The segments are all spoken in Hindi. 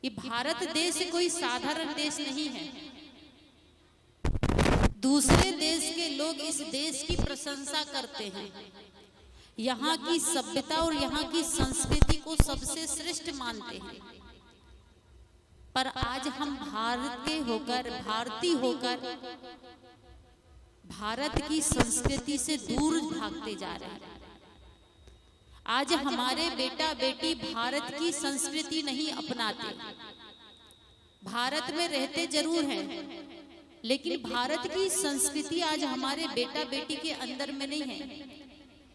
ये भारत देश कोई साधारण देश नहीं है। दूसरे देश के लोग इस देश की प्रशंसा करते हैं, यहाँ की सभ्यता और यहाँ की संस्कृति को सबसे श्रेष्ठ मानते हैं। पर आज हम भारत के होकर, भारतीय होकर भारत की संस्कृति से दूर भागते जा रहे हैं। आज हमारे बेटा बेटी भारत की संस्कृति नहीं अपनाते। भारत में रहते जरूर हैं, लेकिन भारत की संस्कृति आज हमारे बेटा बेटी के अंदर में नहीं है।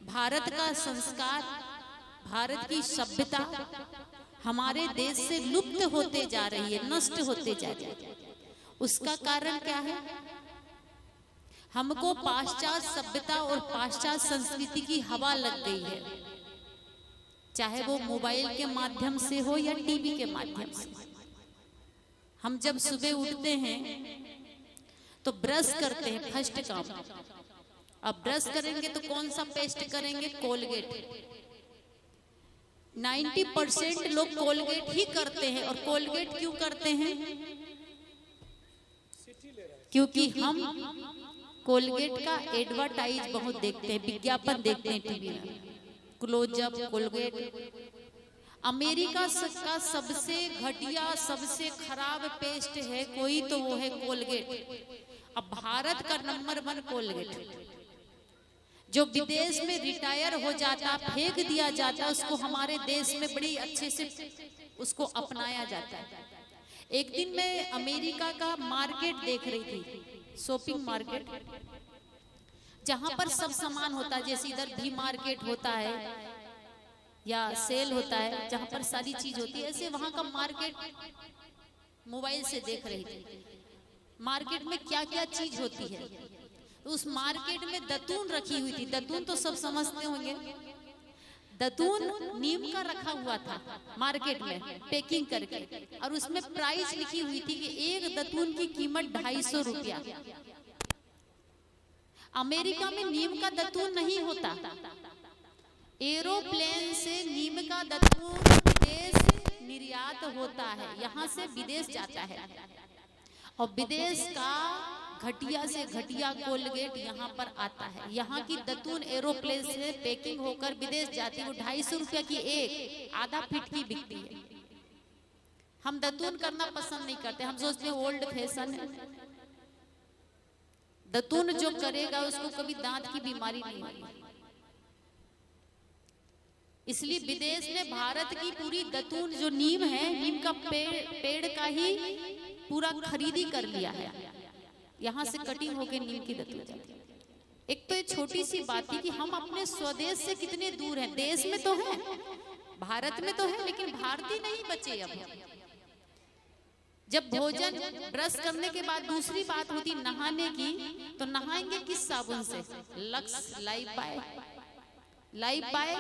भारत का संस्कार, भारत की सभ्यता हमारे देश से लुप्त होते जा रही है, नष्ट होते जा रही है। उसका कारण क्या है? हमको पाश्चात्य सभ्यता और पाश्चात्य संस्कृति की हवा लग गई है, चाहे वो मोबाइल के माध्यम से हो या टीवी के माध्यम से। हम जब सुबह उठते हैं तो ब्रश करते हैं, फर्स्ट काम। अब ब्रश करेंगे तो कौन सा पेस्ट करेंगे? कोलगेट। 90% लोग कोलगेट ही करते हैं। और कोलगेट क्यों करते हैं? क्योंकि हम कोलगेट का एडवर्टाइज बहुत देखते हैं, विज्ञापन देखते हैं टीवी में। Close up, Colgate. अमेरिका का सबसे घटिया, सबसे खराब पेस्ट है कोई तो वो है कोलगेट। अब भारत का नंबर 1 कोलगेट। जो विदेश में रिटायर हो जाता, फेंक दिया जाता, उसको हमारे देश में बड़ी अच्छे से उसको अपनाया जाता है। एक दिन मैं अमेरिका का मार्केट देख रही थी, शॉपिंग मार्केट, जहां पर सब सामान होता है। जैसे इधर भी मार्केट होता है या सेल होता है, जहां पर सारी चीज होती है, ऐसे वहां का मार्केट मोबाइल से देख रही थी। मार्केट में क्या क्या चीज होती है। तो उस मार्केट में दतून रखी हुई थी। दतून तो सब समझते होंगे। दतून नीम का रखा हुआ था मार्केट में पैकिंग करके, और उसमें प्राइस लिखी हुई थी कि एक दतून की कीमत 250 रुपया। अमेरिका में नीम का दतून नहीं होता। एरोप्लेन से नीम का दतून विदेश निर्यात होता है, यहाँ से विदेश जाता है। और विदेश का घटिया से घटिया कोलगेट यहाँ पर आता है। यहाँ की दतून एरोप्लेन से पैकिंग होकर विदेश जाती है। वो 250 रुपया की एक आधा फीट की बिकती है। हम दतून करना पसंद नहीं करते, हम सोचते हैं ओल्ड फैशन है। दतून जो करेगा उसको कभी दांत की बीमारी नहीं होगी। इसलिए विदेश ने भारत की पूरी दतून जो नीम है, नीम का पेड़ का ही पूरा खरीदी कर लिया है। यहाँ से कटिंग होके नीम की दतून जाती है। एक तो ये छोटी सी बात है कि हम अपने स्वदेश से कितने दूर हैं। देश में तो है, भारत में तो है, लेकिन भारतीय नहीं बचे। अब जब भोजन ब्रश करने के बाद दूसरी बात होती नहाने की, तो नहाएंगे किस साबुन से? Lux, Lifebuoy. लाइफबॉय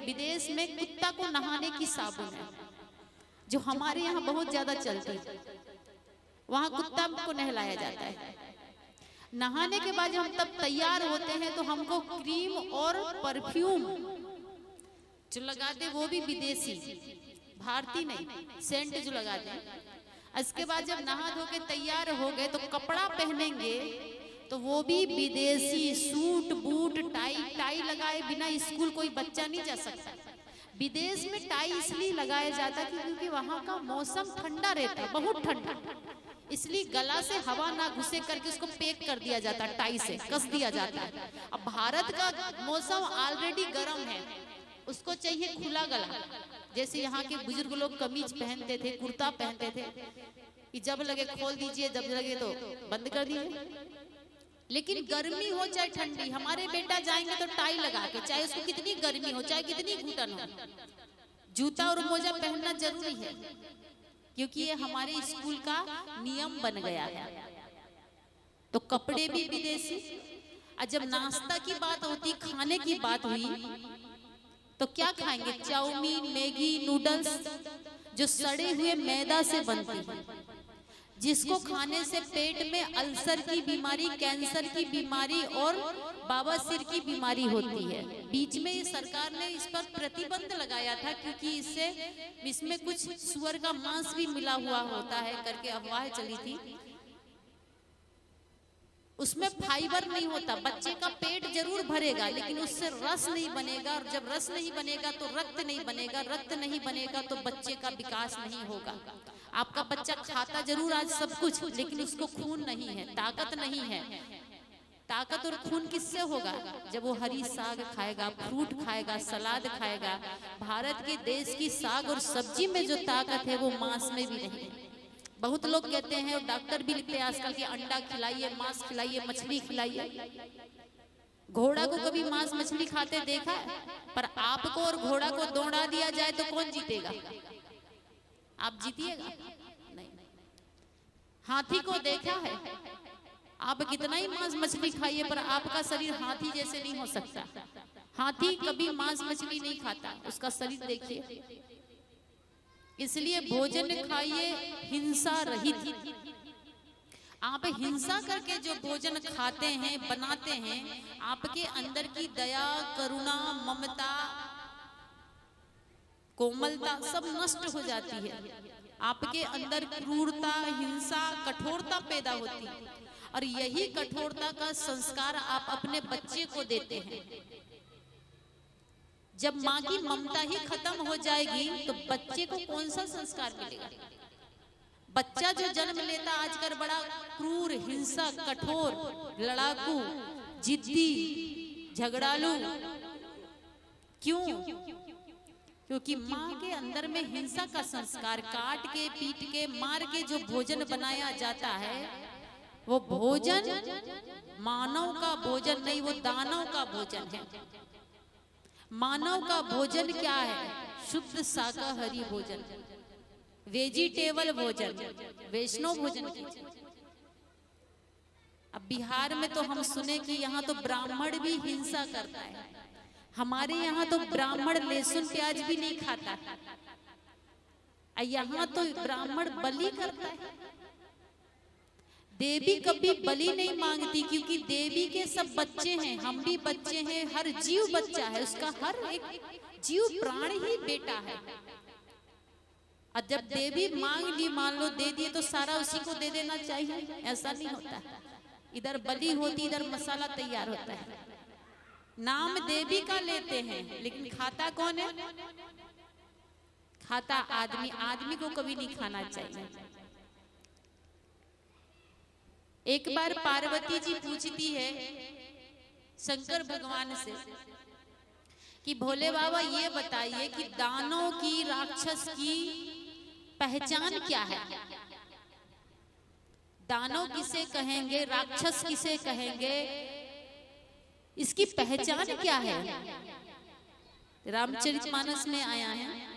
विदेश में कुत्ता को नहाने की साबुन है, जो हमारे यहाँ बहुत ज्यादा चलती है। वहां कुत्ता को नहलाया जाता है। नहाने के बाद जब हम तब तैयार होते हैं तो हमको क्रीम और परफ्यूम जो लगाते वो भी विदेशी, भारतीय नहीं, सेंट जो लगाते हैं। इसके बाद जब नहा धो के तैयार हो गए तो कपड़ा पहनेंगे तो वो भी विदेशी। सूट बूट टाई लगाए बिना स्कूल कोई बच्चा नहीं जा सकता। विदेश में टाई इसलिए लगाया जाता क्योंकि वहां का मौसम ठंडा रहता है, बहुत ठंडा, इसलिए गला से हवा ना घुसे करके उसको पैक कर दिया जाता है, टाई से कस दिया जाता है। अब भारत का मौसम ऑलरेडी गर्म है, उसको चाहिए खुला गला। जैसे यहाँ के बुजुर्ग लोग कमीज पहनते थे, कुर्ता पहनते थे, कि जब लगे खोल दीजिए, जब लगे तो बंद कर दीजिए। लेकिन गर्मी हो चाहे ठंडी, हमारे बेटा जाएंगे तो टाई लगा के, चाहे उसको कितनी गर्मी हो, चाहे कितनी घुटन हो, जूता और मोजा पहनना जरूरी है, क्योंकि ये हमारे स्कूल का नियम बन गया है। तो कपड़े भी विदेशी। और जब नाश्ता की बात होती, खाने की बात हुई, तो क्या खाएंगे? चाउमीन, मैगी, नूडल्स, जो सड़े हुए मैदा से बनती है, जिसको खाने से पेट में अल्सर की बीमारी, कैंसर की बीमारी और बवासीर की बीमारी होती है। बीच में ये सरकार ने इस पर प्रतिबंध लगाया था क्योंकि इसमें कुछ सुअर का मांस भी मिला हुआ होता है करके अफवाह चली थी। उसमें फाइबर नहीं होता, बच्चे का पेट जरूर भरेगा लेकिन उससे रस नहीं बनेगा, और जब रस नहीं बनेगा तो रक्त नहीं बनेगा, रक्त नहीं बनेगा तो बच्चे का विकास नहीं होगा। आपका बच्चा खाता जरूर आज सब कुछ, लेकिन उसको खून नहीं है, ताकत नहीं है। ताकत और खून किससे होगा? जब वो हरी साग खाएगा, फ्रूट खाएगा, सलाद खाएगा। भारत के देश की साग और सब्जी में जो ताकत है वो मांस में भी नहीं है। बहुत लोग कहते हैं और डॉक्टर भी लिखते हैं आजकल कि अंडा खिलाइए, मांस खिलाइए, मछली खिलाइए। घोड़ा को कभी मांस मछली खाते देखा है? पर आपको और घोड़ा को दौड़ा दिया जाए तो कौन जीतेगा? आप जीतिएगा नहीं। हाथी को देखा है? आप कितना ही मांस मछली खाइए पर आपका शरीर हाथी जैसे नहीं हो सकता। हाथी कभी मांस मछली नहीं खाता, उसका शरीर देखिए। इसलिए भोजन खाइए हिंसा रहित। आप हिंसा करके जो भोजन खाते हैं, बनाते हैं, आपके अंदर की दया, करुणा, ममता, कोमलता सब नष्ट हो जाती है। आपके अंदर क्रूरता, हिंसा, कठोरता पैदा होती है और यही कठोरता का संस्कार आप अपने बच्चे को देते हैं। जब माँ की ममता ही खत्म हो जाएगी तो बच्चे को कौन सा संस्कार मिलेगा? बच्चा जो जन्म लेता आजकल बड़ा क्रूर, हिंसक, कठोर, लड़ाकू, जिद्दी, झगड़ालू। क्यों? क्योंकि माँ के अंदर में हिंसा का संस्कार, काट के, पीट के, मार के जो भोजन बनाया जाता है वो भोजन मानव का भोजन नहीं, वो दानव का भोजन है। मानव का भोजन क्या है? शुद्ध शाकाहारी भोजन, वेजिटेबल भोजन, वैष्णव भोजन की। अब बिहार में तो हम सुने कि यहाँ तो ब्राह्मण भी हिंसा करता है। हमारे यहाँ तो ब्राह्मण लहसुन प्याज भी नहीं खाता, यहाँ तो ब्राह्मण बलि करता है। देवी कभी बलि नहीं मांगती क्योंकि देवी के सब बच्चे हैं, हम भी बच्चे हैं, हर जीव बच्चा है, उसका हर एक जीव प्राण ही बेटा है। और जब देवी मांग ली, मान लो दे दिए तो सारा उसी को दे देना चाहिए, ऐसा नहीं होता। इधर बलि होती, इधर मसाला तैयार होता है। नाम देवी का लेते हैं लेकिन खाता कौन है? खाता आदमी। आदमी को कभी नहीं खाना चाहिए। एक बार पार्वती जी पूछती है शंकर भगवान से कि भोले बाबा ये बताइए कि दानव की, राक्षस की पहचान क्या है? दानव किसे कहेंगे, राक्षस किसे कहेंगे, इसकी पहचान क्या है? रामचरितमानस में आया है।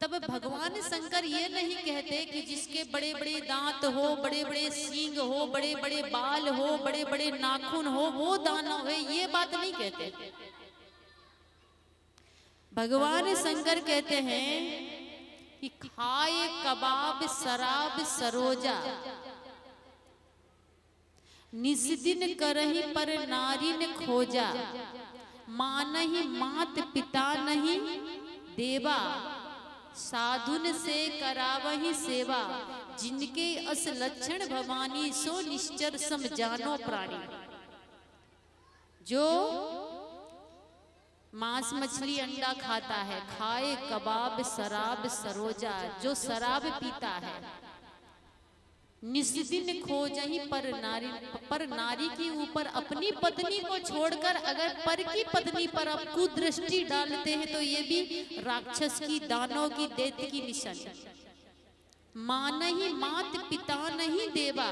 तब भगवान शंकर ये नहीं कहते कि जिसके बड़े बड़े दांत हो, बड़े बड़े सींग हो, बड़े बड़े बाल हो, बड़े बड़े नाखून हो, वो दानव है, ये बात नहीं कहते। भगवान शंकर कहते हैं कि खाए कबाब शराब सरोजा, निस्दिन करही पर नारी ने खोजा, मानहि मात पिता नहीं देवा, साधुन से करावही सेवा, जिनके अस लक्षण भवानी सो निश्चर सम जानो प्राणी। जो मांस मछली अंडा खाता है, खाए कबाब शराब सरोजा, जो शराब पीता है, निस्दिन खोजहि पर नारी के ऊपर अपनी पत्नी को छोड़कर अगर पर की पत्नी पर आप कुदृष्टि डालते हैं तो ये भी राक्षस की, दानव की, दैत्य की निशानी। मानहि मात पिता नहीं देवा,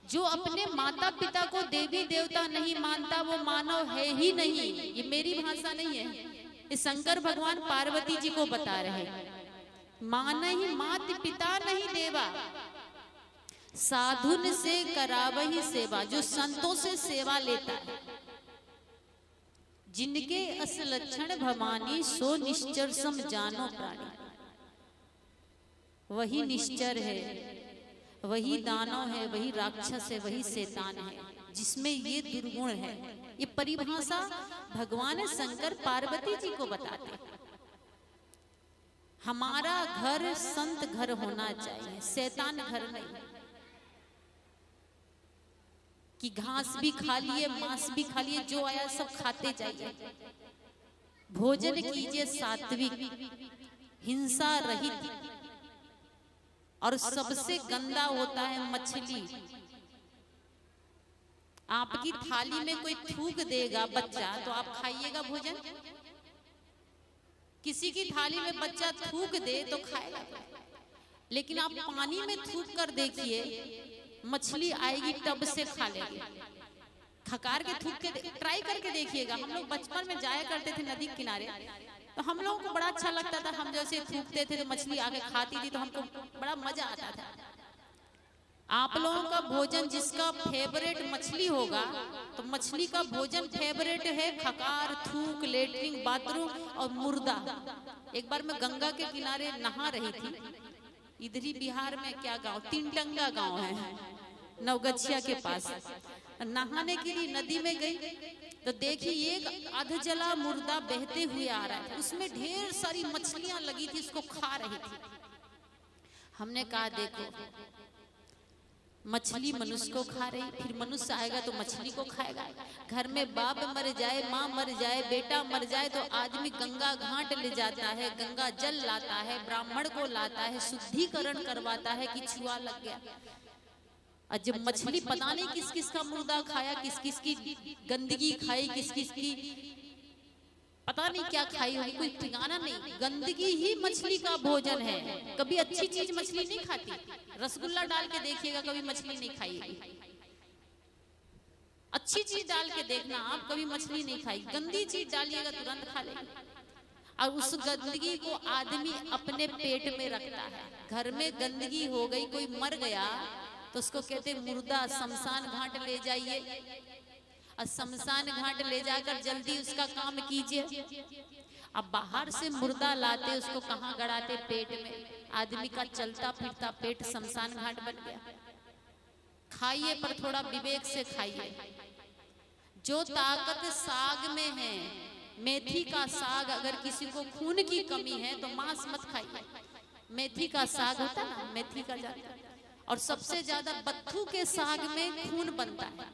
जो अपने माता पिता को देवी देवता नहीं मानता वो मानव है ही नहीं। ये मेरी भाषा नहीं है, ये शंकर भगवान पार्वती जी को बता रहे हैं। मानहि मात पिता नहीं देवा, साधुन से करावही सेवा, जो संतों से सेवा लेता है, जिनके अस लक्षण भवानी सो निश्चर सम जानो प्राणी। वही निश्चर है, वही दानव है, वही राक्षस है, वही शैतान है, जिसमें ये दुर्गुण है। ये परिभाषा भगवान शंकर पार्वती जी को बताते। हमारा घर संत घर होना चाहिए, शैतान घर नहीं। कि घास भी खा लिए, मांस भी खा लिए, जो आया सब खाते जाइए। भोजन कीजिए सात्विक, हिंसा रहित। और सबसे गंदा होता है मछली। आपकी थाली में कोई थूक देगा बच्चा तो आप खाइएगा भोजन? किसी की थाली में बच्चा थूक दे तो खाएगा। लेकिन आप पानी में थूक कर देखिए, मछली आएगी टब से खा लेगी। खकार के थूक के ट्राई करके देखिएगा। हम लोग बचपन में जाया करते थे नदी किनारे, तो हम लोगों को बड़ा अच्छा लगता था। हम जैसे थूकते थे तो मछली आके खाती थी, तो हमको बड़ा मजा आता था। आप लोगों का भोजन जिसका फेवरेट मछली होगा, तो मछली का भोजन फेवरेट है खकार, थूक, लेटरिन, बाथरूम और मुर्दा। एक बार मैं गंगा के किनारे नहा रही थी, इधरी बिहार में क्या गांव, तीनटंगा गांव है, नवगछिया के पास। नहाने के लिए नदी में गई तो देखी एक अधजला मुर्दा बहते हुए आ रहा है। उसमें ढेर सारी मछलियां लगी थी, उसको खा रही थी। हमने कहा देखो, मछली मनुष्य को खा रही, फिर मनुष्य आएगा तो मछली को खाएगा। घर में बाप मर जाए, माँ मर जाए, बेटा मर जाए तो आदमी गंगा घाट ले जाता है, गंगा जल लाता है, ब्राह्मण को लाता है, शुद्धिकरण करवाता है कि छुआ लग गया। और जब मछली पता नहीं किस किस का मुर्दा खाया, किस किस की गंदगी खाई, किस किस की पता नहीं क्या खाई होगी, कोई ठिकाना नहीं। गंदगी ही मछली का भोजन है। कभी अच्छी चीज मछली नहीं खाती। रसगुल्ला डाल के देखिएगा, कभी मछली नहीं खाई। अच्छी चीज डाल के देखना, आप कभी मछली नहीं खाई। गंदी चीज डालिएगा तुरंत खा लेगी। और उस गंदगी को आदमी अपने पेट में रखता है। घर में गंदगी हो गई, कोई मर गया तो उसको कहते मुर्दा, शमशान घाट ले जाइए। और शमशान घाट ले जाकर जल्दी उसका काम कीजिए। अब बाहर से मुर्दा लाते, उसको कहाँ गड़ाते? पेट में। आदमी का चलता फिरता पेट शमशान घाट बन गया। खाइए पर थोड़ा विवेक से खाइए। जो ताकत साग में है, मेथी का साग, अगर किसी को खून की कमी है तो मांस मत खाइए। मेथी का साग होता है ना, मेथी का जाता। और सबसे ज्यादा बत्थू के साग में खून बनता है।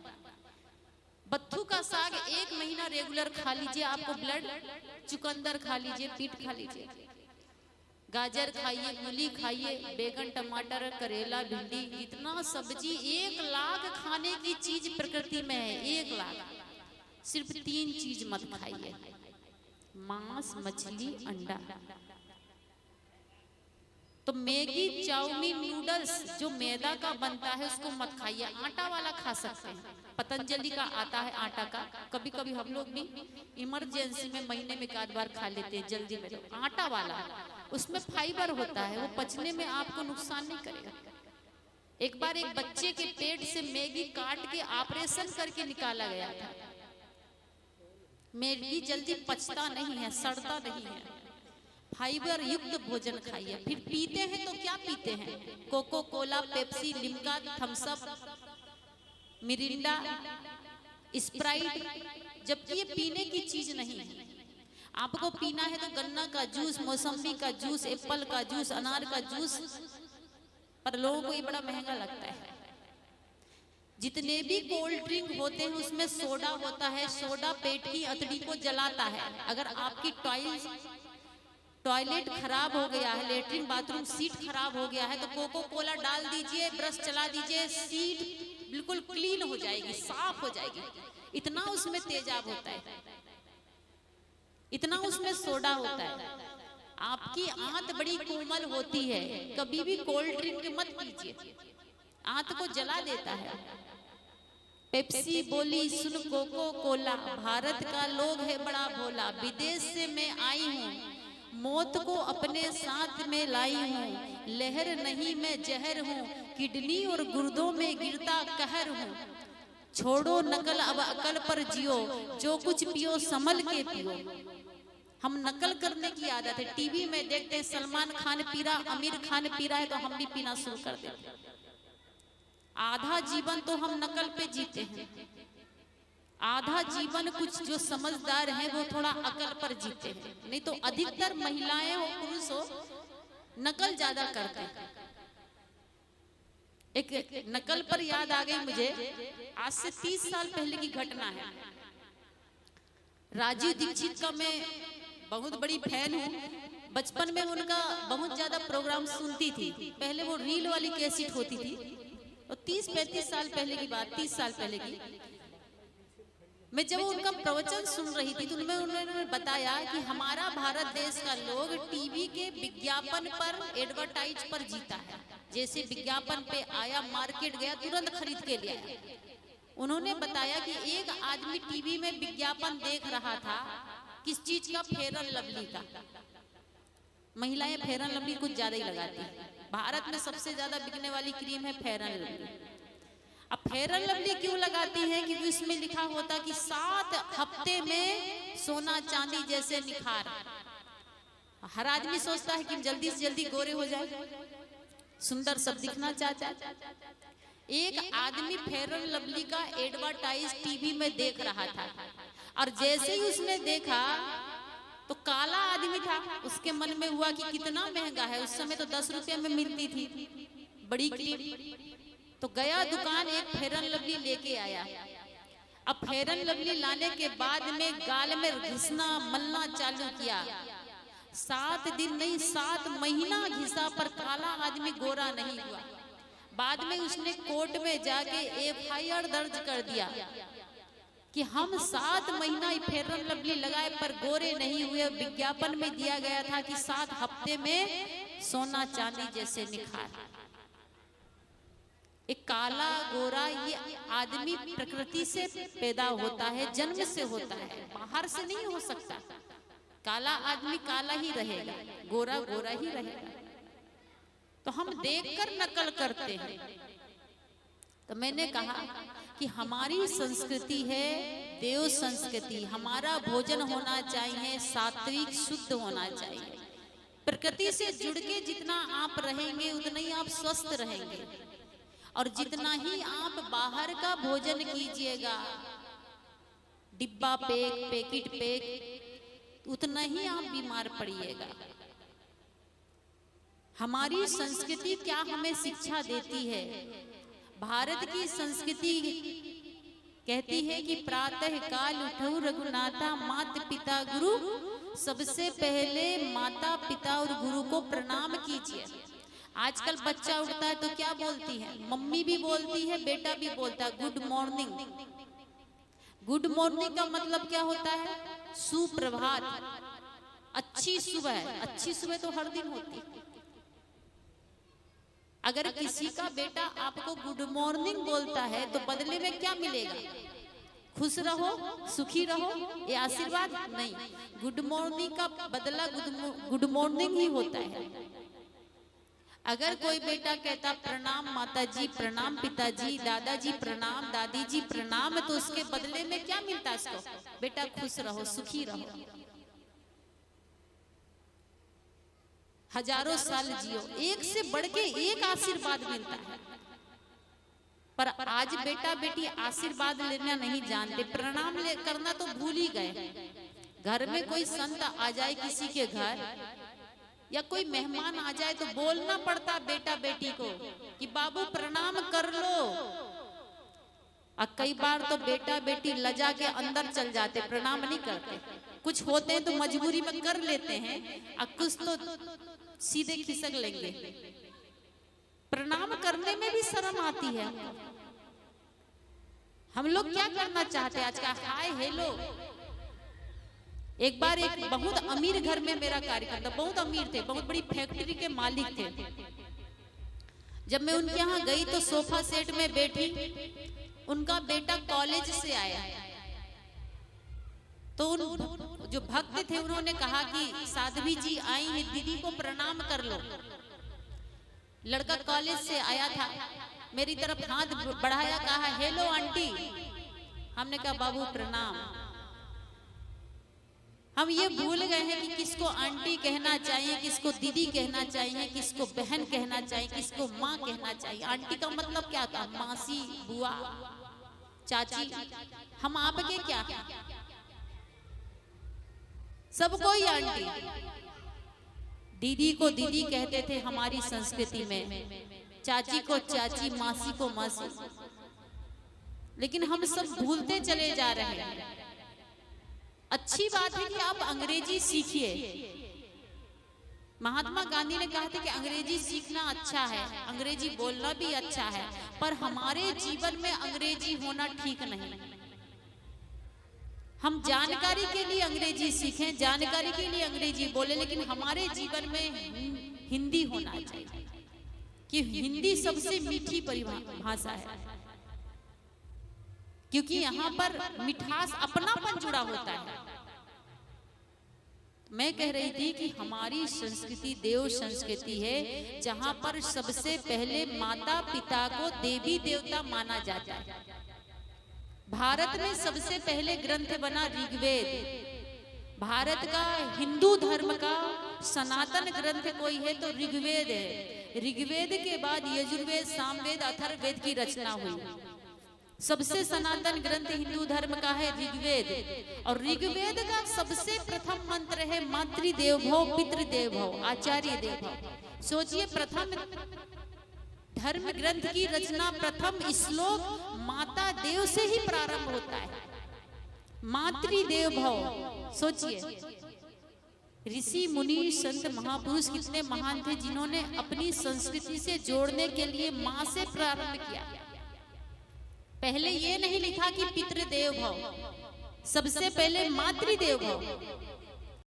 बत्थू का साग 1 महीना रेगुलर खा लीजिए, आपको ब्लड। चुकंदर खा लीजिए, पीट खा लीजिए, गाजर खाइए, मूली खाइए, बैगन, टमाटर, करेला, भिंडी, इतना सब्जी। 1 लाख खाने की चीज प्रकृति में है, 1 लाख। सिर्फ 3 चीज मत खाइए, मांस, मछली, अंडा। तो मैगी, चाउमीन, नूडल्स जो मैदा का बनता है उसको मत खाइए। आटा वाला खा सकते हैं, पतंजलि का आता है आटा का। कभी कभी हम लोग भी इमरजेंसी में महीने में 1 बार खा लेते हैं, जल्दी में। तो आटा वाला, उसमें फाइबर होता है, वो पचने में आपको नुकसान नहीं करेगा। एक बार एक बच्चे के पेट से मैगी काट के ऑपरेशन करके निकाला गया था। मैगी जल्दी पचता नहीं है, सड़ता नहीं है। फाइबर युक्त भोजन खाइए। फिर पीते हैं तो क्या पीते हैं? Coca Cola, Pepsi, Limca, Thums Up, Mirinda, Sprite. जबकि ये पीने की चीज नहीं है। आपको पीना है तो गन्ना का जूस, मौसम्बी का जूस, एप्पल का जूस, अनार का जूस। पर लोगों को ये बड़ा महंगा लगता है। जितने भी कोल्ड ड्रिंक होते हैं उसमें सोडा होता है। सोडा पेट की अतड़ी को जलाता है। अगर आपकी टॉयलेट खराब हो गया है, लेटरिन बाथरूम सीट खराब हो गया है, तो कोको कोला डाल दीजिए, ब्रश चला दीजिए, सीट बिल्कुल क्लीन हो जाएगी, साफ हो जाएगी। इतना उसमें तेजाब होता है, इतना उसमें सोडा होता है। आपकी आंत बड़ी कोमल होती है, कभी भी कोल्ड ड्रिंक मत पीजिए, आंत को जला देता है। पेप्सी बोली, सुन कोको कोला, भारत का लोग है बड़ा भोला। विदेश से मैं आई हूँ, मौत को अपने साथ में लाई हूँ। लहर नहीं मैं जहर हूँ, किडनी और गुर्दों में गिरता कहर हूँ। छोड़ो नकल अब अकल पर जियो, जो कुछ पियो संभल के पियो। हम नकल करने की आदत है। टीवी में देखते हैं सलमान खान पी रहा, आमिर खान पी रहा है तो हम भी पीना शुरू कर देते हैं। आधा जीवन तो हम नकल पे जीते हैं, आधा जीवन कुछ जो समझदार हैं वो थोड़ा अकल पर जीते हैं। नहीं तो अधिकतर महिलाएं हो पुरुष हो नकल ज्यादा करते हैं। एक नकल पर याद आ गई मुझे, आज से 30 साल पहले की घटना है। राजीव दीक्षित का मैं बहुत बड़ी फैन हूँ। बचपन में उनका बहुत ज्यादा प्रोग्राम सुनती थी। पहले वो रील वाली कैसेट होती थी, तो 30-35 साल पहले की बात, 30 साल पहले की। मैं जब उनका प्रवचन सुन रही थी तो उन्होंने बताया कि हमारा भारत देश का लोग टीवी के विज्ञापन पर, एडवर्टाइज पर जीता है। जैसे विज्ञापन पे आया, मार्केट गया, तुरंत खरीद के ले आया। उन्होंने बताया कि एक आदमी टीवी में विज्ञापन देख रहा था, किस चीज का? फेयर एंड लवली का। महिलाएं फेयर एंड लवली कुछ ज्यादा ही लगाती हैं। भारत में सबसे ज्यादा बिकने वाली क्रीम है फेयर एंड लवली। अब फेयर एंड लवली क्यों लगाती हैं? क्योंकि उसमें लिखा होता कि 7 हफ्ते में सोना चांदी जैसे निखार। हर आदमी सोचता है कि जल्दी से जल्दी गोरे हो जाए, सुंदर सब दिखना चाहता है। एक आदमी फेयर एंड लवली का एडवर्टाइज टीवी में देख रहा था, और जैसे ही उसने देखा तो काला आदमी था। उसके मन में हुआ कि कितना महंगा है, उस समय तो 10 रुपये में मिलती थी बड़ी क्रीम। तो गया दुकान, एक फेयर एंड लवली लेके आया। अब फेयर एंड लवली लाने के बाद में गाल में घिसना, मलना चालू किया। 7 दिन नहीं 7 महीना घिसा, पर काला आदमी गोरा नहीं हुआ। बाद में उसने कोर्ट में जाके FIR दर्ज कर दिया कि हम 7 महीना फेयर एंड लवली लगाए पर गोरे नहीं हुए। विज्ञापन में दिया गया था कि 7 हफ्ते में सोना चांदी जैसे निखार। एक काला गोरा ये आदमी प्रकृति से पैदा होता है, जन्म से होता है, बाहर से नहीं हो सकता। काला आदमी काला ही रहेगा, गोरा गोरा ही रहेगा। तो हम देखकर नकल करते हैं। तो मैंने कहा कि हमारी संस्कृति है देव संस्कृति। हमारा भोजन होना चाहिए सात्विक, शुद्ध होना चाहिए। प्रकृति से जुड़ के जितना आप रहेंगे उतना ही आप स्वस्थ रहेंगे, और जितना ही आप बाहर का भोजन कीजिएगा, डिब्बा पैक, पैकेट पैक, उतना ही आप बीमार पड़िएगा। हमारी संस्कृति क्या हमें शिक्षा देती है? भारत की संस्कृति कहती है कि प्रातः काल उठो रघुनाथा, माता पिता गुरु, सबसे पहले माता पिता और गुरु को प्रणाम कीजिए। आजकल बच्चा उठता है तो क्या बोलती है? मम्मी भी बोलती है, बेटा भी बोलता है गुड मॉर्निंग। गुड मॉर्निंग का मतलब क्या होता है? सुप्रभात, अच्छी सुबह। अच्छी सुबह तो हर दिन होती है। अगर किसी का बेटा आपको गुड मॉर्निंग बोलता है तो बदले में क्या मिलेगा? खुश रहो, सुखी रहो, ये आशीर्वाद नहीं। गुड मॉर्निंग का बदला गुड मॉर्निंग ही होता है। अगर कोई बेटा कहता प्रणाम माताजी, प्रणाम पिताजी, दादाजी प्रणाम, दादी जी प्रणाम, तो उसके बदले में क्या मिलता है उसको? बेटा खुश रहो, सुखी रहो, हजारों साल जियो। एक से बढ़ के एक आशीर्वाद मिलता है। पर आज बेटा बेटी आशीर्वाद लेना नहीं जानते, प्रणाम करना तो भूल ही गए। घर में कोई संत आ जाए किसी के घर, या कोई मेहमान आ जाए तो बोलना पड़ता बेटा बेटी को कि बाबू प्रणाम कर लो। और कई बार तो बेटा बेटी लजा के अंदर चल जाते, प्रणाम नहीं करते। कुछ होते हैं तो मजबूरी में कर लेते हैं, और कुछ तो सीधे खिसक लेंगे। प्रणाम करने में भी शर्म आती है। हम लोग क्या करना चाहते हैं आज का? Hi hello. एक बार एक बहुत अमीर घर में मेरा कार्यक्रम था, बहुत अमीर थे, बहुत बड़ी फैक्ट्री के मालिक थे। जब मैं उनके यहाँ गई तो सोफा सेट में बैठी, उनका बेटा कॉलेज से आया। तो उन जो भक्त थे उन्होंने कहा कि साध्वी जी आई है, दीदी को प्रणाम कर लो। लड़का कॉलेज से आया था, मेरी तरफ हाथ बढ़ाया, कहा हेलो आंटी। हमने कहा बाबू प्रणाम। हम ये भूल गए हैं कि किसको आंटी कहना चाहिए, किसको दीदी कहना चाहिए, किसको बहन कहना चाहिए, किसको माँ कहना चाहिए। आंटी का मतलब क्या था? मासी, बुआ, चाची। हम आपके क्या हैं? सबको ही आंटी। दीदी को दीदी कहते थे हमारी संस्कृति में, चाची को चाची, मासी को मासी। लेकिन हम सब भूलते चले जा रहे हैं। अच्छी बात है कि आप अंग्रेजी सीखिए। महात्मा गांधी ने कहा था कि अंग्रेजी सीखना अच्छा है, अंग्रेजी बोलना भी अच्छा है, पर हमारे जीवन में अंग्रेजी होना ठीक नहीं। हम जानकारी के लिए अंग्रेजी सीखें, जानकारी के लिए अंग्रेजी बोले, लेकिन हमारे जीवन में हिंदी होना चाहिए, कि हिंदी सबसे मीठी भाषा है, क्योंकि यहाँ पर मिठास, अपनापन जुड़ा होता है। मैं कह रही थी कि हमारी संस्कृति देव संस्कृति है, जहाँ पर सबसे पहले माता पिता को देवी देवता माना जाता है। भारत में सबसे पहले ग्रंथ बना ऋग्वेद। भारत का हिंदू धर्म का सनातन ग्रंथ कोई है तो ऋग्वेद है। ऋग्वेद के बाद यजुर्वेद, सामवेद, अथर्ववेद की रचना हुई। सबसे सनातन ग्रंथ हिंदू धर्म का है ऋग्वेद, और ऋग्वेद का सबसे प्रथम मंत्र है मातृदेव भव, पितृदेव भव, आचार्य देव भव। सोचिए, प्रथम धर्म ग्रंथ की रचना, प्रथम श्लोक माता देव से ही प्रारंभ होता है, मातृदेव भव। सोचिए, ऋषि मुनि संत महापुरुष कितने महान थे जिन्होंने अपनी संस्कृति से जोड़ने के लिए माँ से प्रारंभ किया। पहले ये नहीं लिखा कि पितृदेव भव, सबसे पहले मातृदेव भव।